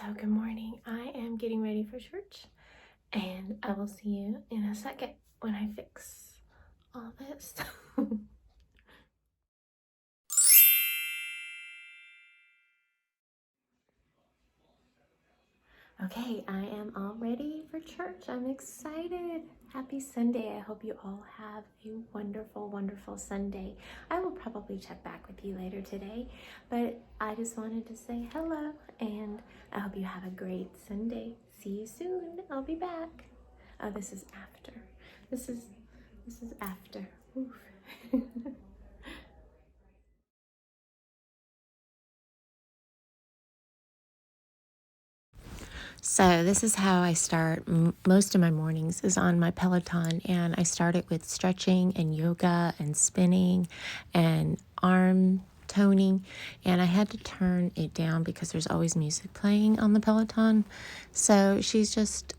So good morning. I am getting ready for church and I will see you in a second when I fix all this. Okay, I am all ready for church. I'm excited. Happy Sunday. I hope you all have a wonderful, wonderful Sunday. I will probably check back with you later today, but I just wanted to say hello and I hope you have a great Sunday. See you soon. I'll be back. Oh, this is after. This is after. Oof. So this is how I start most of my mornings is on my Peloton, and I start it with stretching and yoga and spinning and arm toning, and I had to turn it down because there's always music playing on the Peloton. So she's just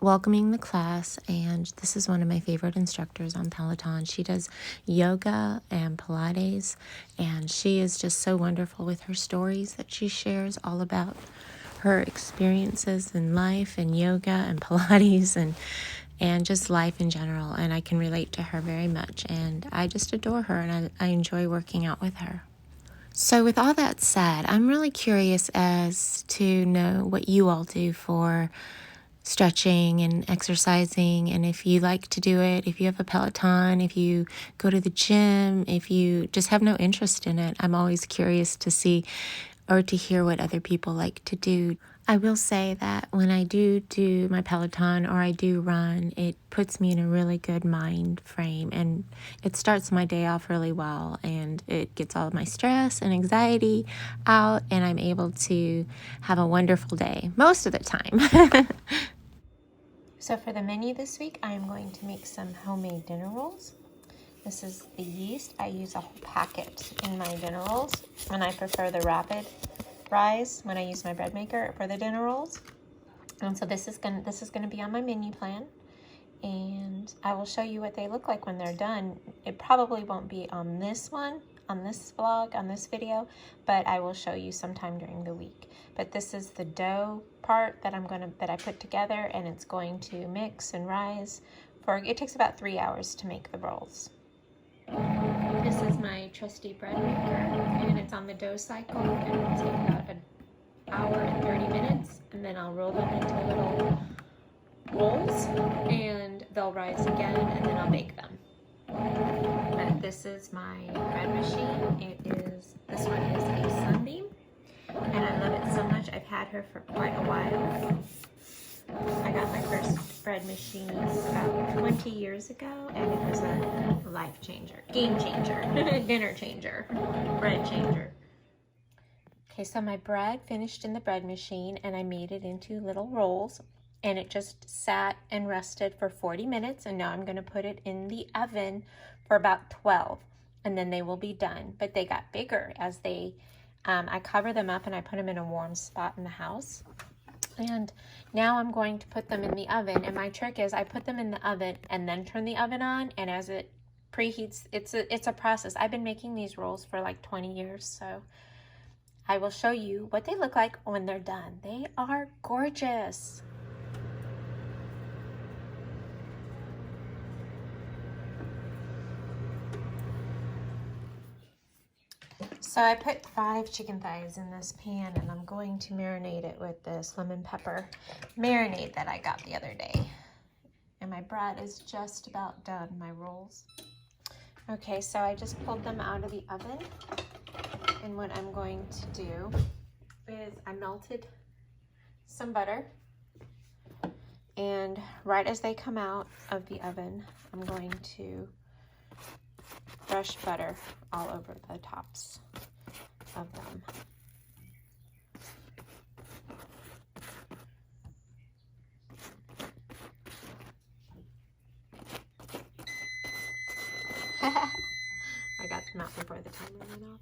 welcoming the class, and this is one of my favorite instructors on Peloton. She does yoga and Pilates, and she is just so wonderful with her stories that she shares all about her experiences in life and yoga and Pilates and just life in general. And I can relate to her very much, and I just adore her, and I enjoy working out with her. So with all that said, I'm really curious as to know what you all do for stretching and exercising, and if you like to do it, if you have a Peloton, if you go to the gym, if you just have no interest in it. I'm always curious to see or to hear what other people like to do. I will say that when I do my Peloton or I do run, it puts me in a really good mind frame, and it starts my day off really well, and it gets all of my stress and anxiety out, and I'm able to have a wonderful day most of the time. So for the menu this week, I am going to make some homemade dinner rolls. This is the yeast. I use a whole packet in my dinner rolls, and I prefer the rapid rise when I use my bread maker for the dinner rolls. And so this is gonna be on my menu plan, and I will show you what they look like when they're done. It probably won't be on this vlog, on this video, but I will show you sometime during the week. But this is the dough part that I put together, and it's going to mix and rise it takes about 3 hours to make the rolls. This is my trusty bread maker, and it's on the dough cycle, and it'll take about an hour and 30 minutes, and then I'll roll them into little rolls, and they'll rise again, and then I'll bake them. But this is my bread machine. This one is a Sunbeam, and I love it so much. I've had her for quite a while. I got my first bread machine about 20 years ago, and it was a life changer, game changer, dinner changer, bread changer. Okay, so my bread finished in the bread machine, and I made it into little rolls, and it just sat and rested for 40 minutes, and now I'm going to put it in the oven for about 12, and then they will be done. But they got bigger as I cover them up, and I put them in a warm spot in the house. And now I'm going to put them in the oven, and my trick is I put them in the oven and then turn the oven on, and as it preheats, it's a process. I've been making these rolls for like 20 years, so I will show you what they look like when they're done. They are gorgeous. So I put 5 chicken thighs in this pan, and I'm going to marinate it with this lemon pepper marinade that I got the other day. And my bread is just about done, my rolls. Okay, so I just pulled them out of the oven, and what I'm going to do is I melted some butter, and right as they come out of the oven, I'm going to brush butter all over the tops of them. I got them out before the timer went off.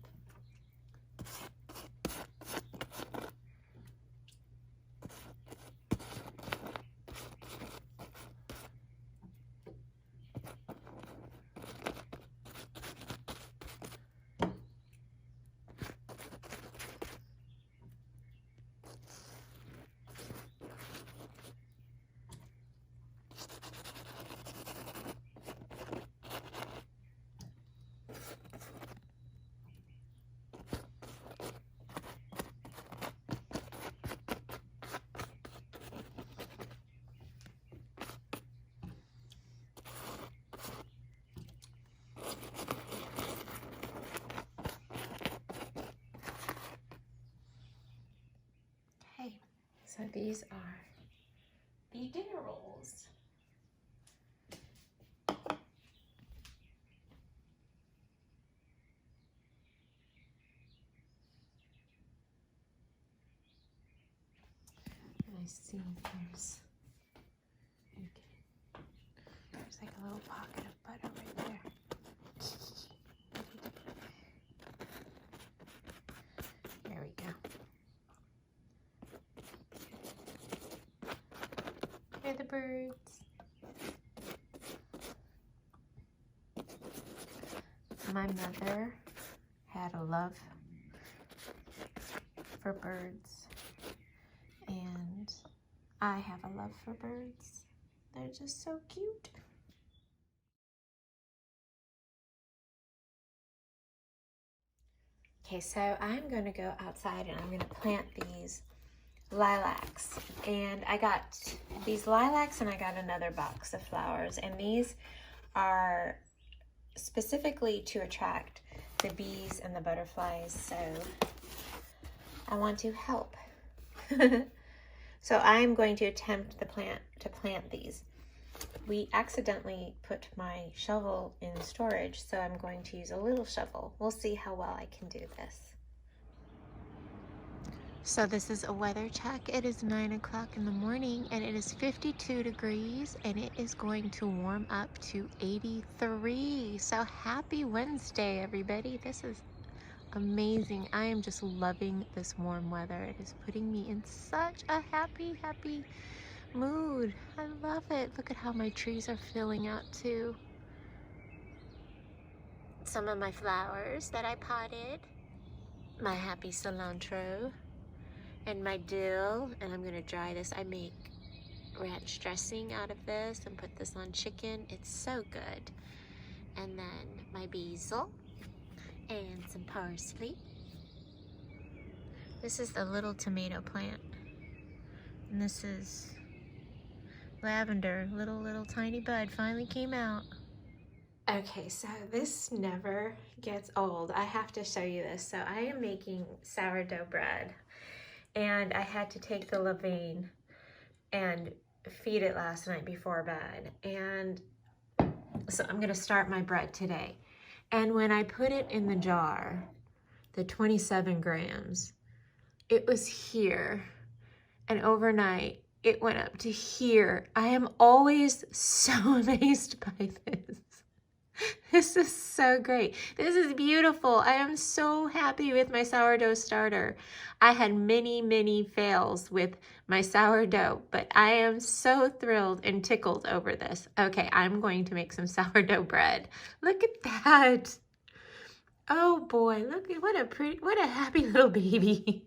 So these are the dinner rolls. And I see there's like a little pocket of butter right there. There we go. Here are the birds. My mother had a love for birds, and I have a love for birds. They're just so cute. Okay, so I'm going to go outside and I'm going to plant these lilacs. And I got these lilacs and I got another box of flowers. And these are specifically to attract the bees and the butterflies. So I want to help. So I'm going to attempt to plant these. We accidentally put my shovel in storage, so I'm going to use a little shovel. We'll see how well I can do this. So this is a weather check. It is 9 o'clock in the morning and it is 52 degrees and it is going to warm up to 83. So happy Wednesday, everybody. This is amazing. I am just loving this warm weather. It is putting me in such a happy mood. I love it. Look at how my trees are filling out too. Some of my flowers that I potted, my happy cilantro, and my dill, and I'm gonna dry this. I make ranch dressing out of this and put this on chicken. It's so good. And then my basil and some parsley. This is the little tomato plant, and this is lavender. Little tiny bud finally came out. Okay, so this never gets old. I have to show you this. So I am making sourdough bread, and I had to take the levain and feed it last night before bed. And so I'm gonna start my bread today. And when I put it in the jar, the 27 grams, it was here. And overnight, it went up to here. I am always so amazed by this. This is so great. This is beautiful. I am so happy with my sourdough starter. I had many fails with my sourdough, but I am so thrilled and tickled over this. Okay, I'm going to make some sourdough bread. Look at that. Oh boy, look at what a happy little baby.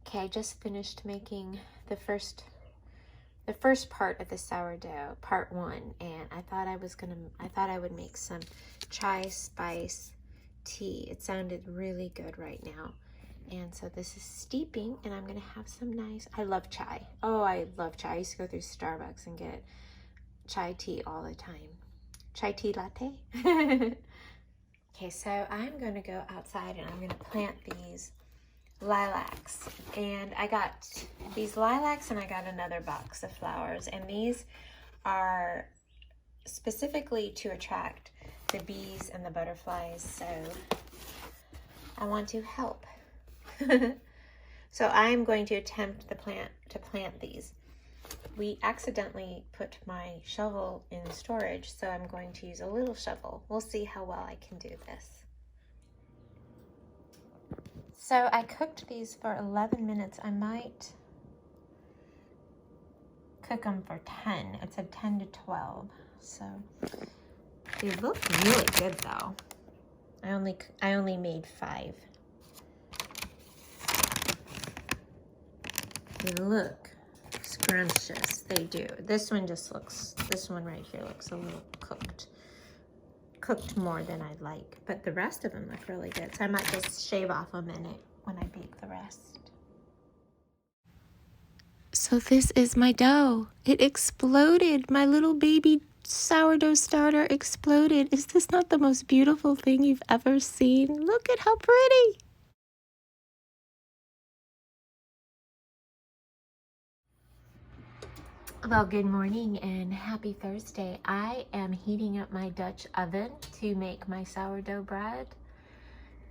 Okay, I just finished making the first part of the sourdough, part 1, and I thought I would make some chai spice tea. It sounded really good right now. And so this is steeping, and I'm gonna have some nice, I love chai. Oh, I love chai. I used to go through Starbucks and get chai tea all the time. Chai tea latte. Okay, so I'm gonna go outside and I'm gonna plant these lilacs. And I got these lilacs and I got another box of flowers. And these are specifically to attract the bees and the butterflies. So I want to help. So I'm going to attempt to plant these. We accidentally put my shovel in storage, so I'm going to use a little shovel. We'll see how well I can do this. So I cooked these for 11 minutes. I might cook them for 10. It said 10 to 12. So they look really good though. I only made 5. They look scrumptious. They do. This one right here looks a little cooked more than I'd like, but the rest of them look really good. So I might just shave off a minute when I bake the rest. So this is my dough. It exploded. My little baby sourdough starter exploded. Is this not the most beautiful thing you've ever seen? Look at how pretty. Well, good morning and happy Thursday. I am heating up my Dutch oven to make my sourdough bread.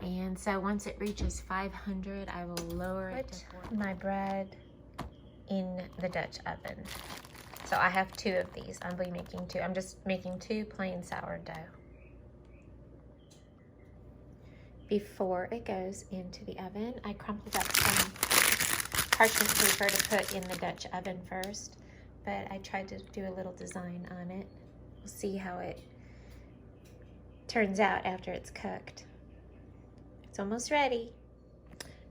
And so once it reaches 500, I will lower it to my bread in the Dutch oven. So I have 2 of these. I'll be making 2. I'm just making 2 plain sourdough. Before it goes into the oven, I crumpled up some parchment paper to put in the Dutch oven first. But I tried to do a little design on it. We'll see how it turns out after it's cooked. It's almost ready.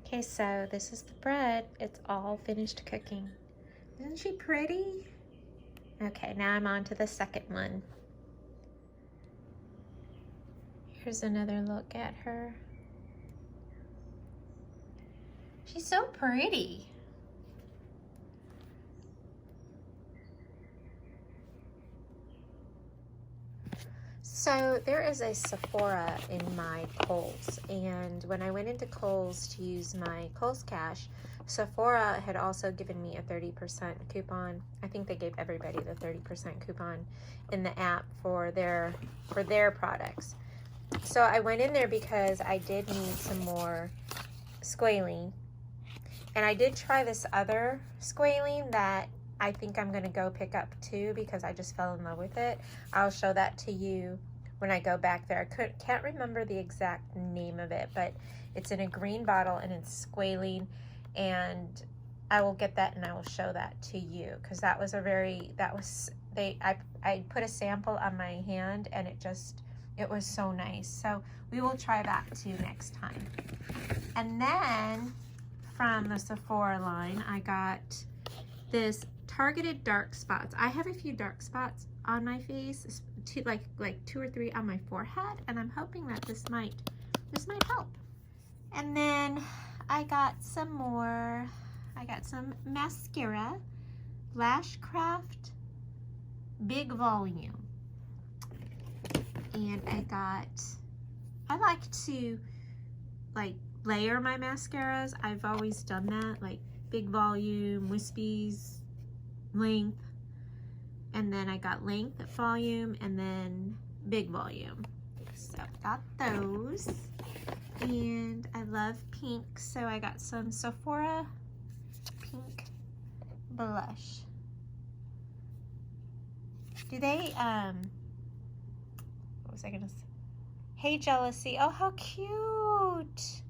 Okay, so this is the bread. It's all finished cooking. Isn't she pretty? Okay, now I'm on to the second one. Here's another look at her. She's so pretty. So there is a Sephora in my Kohl's, and when I went into Kohl's to use my Kohl's Cash, Sephora had also given me a 30% coupon. I think they gave everybody the 30% coupon in the app for their products. So I went in there because I did need some more squalene, and I did try this other squalene that I think I'm going to go pick up too because I just fell in love with it. I'll show that to you when I go back there. I can't remember the exact name of it, but it's in a green bottle and it's squalene, and I will get that and I will show that to you because that was I put a sample on my hand and it was so nice. So we will try that too next time. And then from the Sephora line, I got this targeted dark spots. I have a few dark spots on my face, like 2 or 3 on my forehead, and I'm hoping that this might help. And then I got some more. I got some mascara, Lashcraft Big Volume, and I like to layer my mascaras. I've always done that, like Big Volume, Wispies, Length, and then I got Length, Volume, and then Big Volume. So I got those, and I love pink, so I got some Sephora pink blush. Do they, what was I gonna say? Hey Jealousy, oh how cute.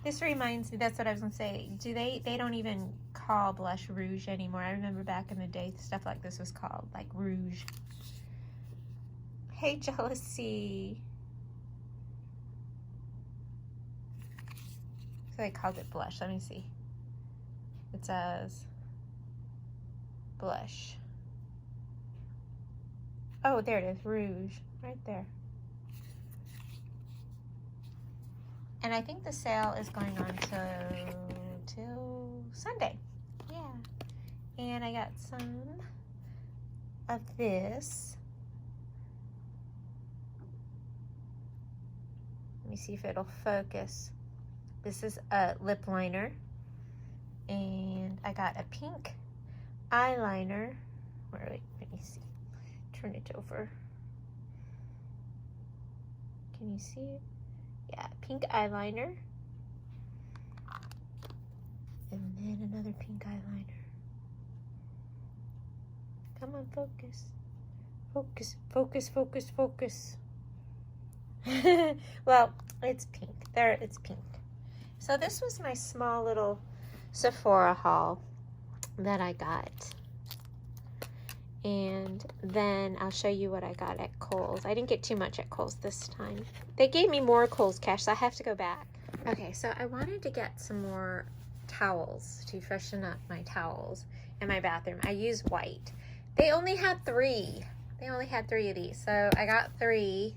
This reminds me, that's what I was gonna say. They don't even call blush rouge anymore. I remember back in the day, stuff like this was called like rouge. Hey Jealousy. So they called it blush. Let me see. It says blush. Oh, there it is, rouge, right there. And I think the sale is going on till Sunday. Yeah. And I got some of this. Let me see if it'll focus. This is a lip liner. And I got a pink eyeliner. Wait, let me see. Turn it over. Can you see it? Yeah, pink eyeliner. And then another pink eyeliner. Come on, focus. Focus, focus, focus, focus. Well, it's pink. There, it's pink. So this was my small little Sephora haul that I got. And then I'll show you what I got at Kohl's. I didn't get too much at Kohl's this time. They gave me more Kohl's Cash, so I have to go back. Okay, so I wanted to get some more towels to freshen up my towels in my bathroom. I use white. They only had 3. They only had 3 of these, so I got 3.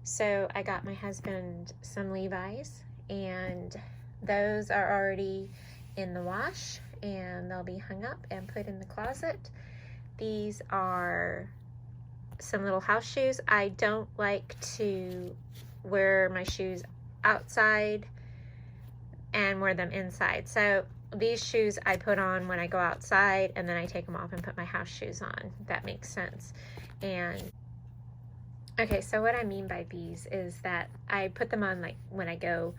So I got my husband some Levi's, and those are already in the wash, and they'll be hung up and put in the closet. These are some little house shoes. I don't like to wear my shoes outside and wear them inside. So these shoes I put on when I go outside, and then I take them off and put my house shoes on, if that makes sense. And okay, so what I mean by these is that I put them on like when I go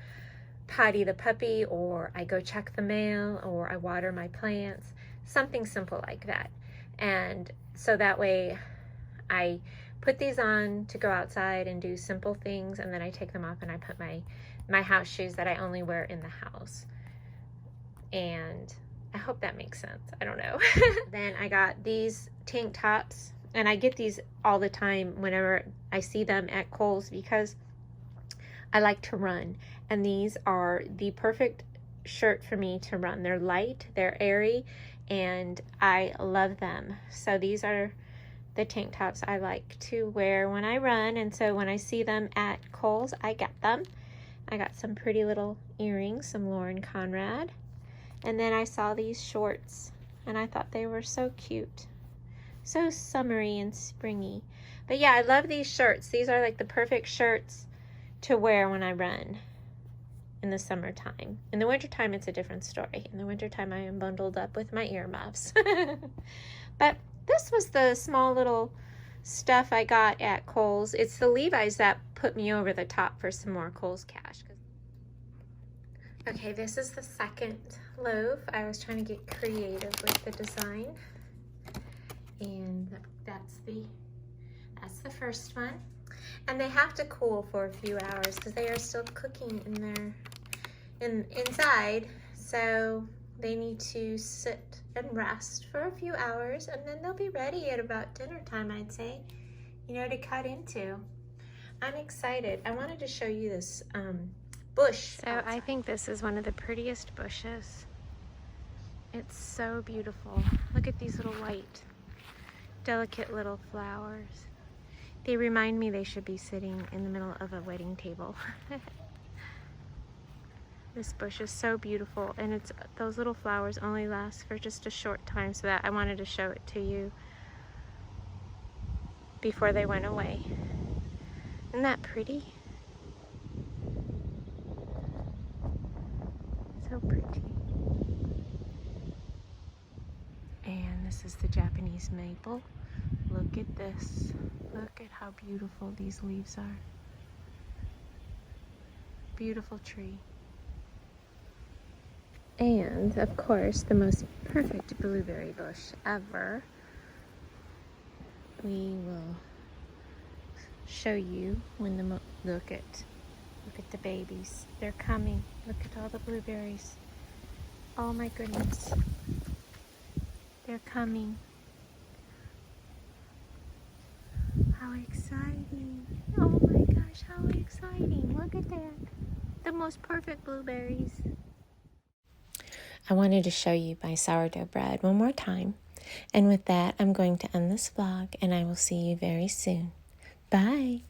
potty the puppy, or I go check the mail, or I water my plants, something simple like that. And so that way I put these on to go outside and do simple things, and then I take them off and I put my house shoes that I only wear in the house. And I hope that makes sense. I don't know. Then I got these tank tops, and I get these all the time whenever I see them at Kohl's because I like to run, and these are the perfect shirt for me to run. They're light, they're airy, and I love them. So these are the tank tops I like to wear when I run, and so when I see them at Kohl's, I get them. I got some pretty little earrings, some Lauren Conrad, and then I saw these shorts, and I thought they were so cute, so summery and springy. But yeah, I love these shirts. These are like the perfect shirts to wear when I run in the summertime. In the wintertime, it's a different story. In the wintertime, I am bundled up with my earmuffs. But this was the small little stuff I got at Kohl's. It's the Levi's that put me over the top for some more Kohl's cash. Okay, this is the second loaf. I was trying to get creative with the design. And that's the first one. And they have to cool for a few hours because they are still cooking inside. So they need to sit and rest for a few hours, and then they'll be ready at about dinner time, I'd say, to cut into. I'm excited. I wanted to show you this bush. So outside. I think this is one of the prettiest bushes. It's so beautiful. Look at these little white, delicate little flowers. They remind me they should be sitting in the middle of a wedding table. This bush is so beautiful, and those little flowers only last for just a short time, so that I wanted to show it to you before they went away. Isn't that pretty? So pretty. And this is the Japanese maple. Look at this. Look at how beautiful these leaves are. Beautiful tree. And, of course, the most perfect blueberry bush ever. We will show you when look at the babies. They're coming. Look at all the blueberries. Oh my goodness. They're coming. How exciting. Oh my gosh, how exciting. Look at that. The most perfect blueberries. I wanted to show you my sourdough bread one more time. And with that, I'm going to end this vlog, and I will see you very soon. Bye.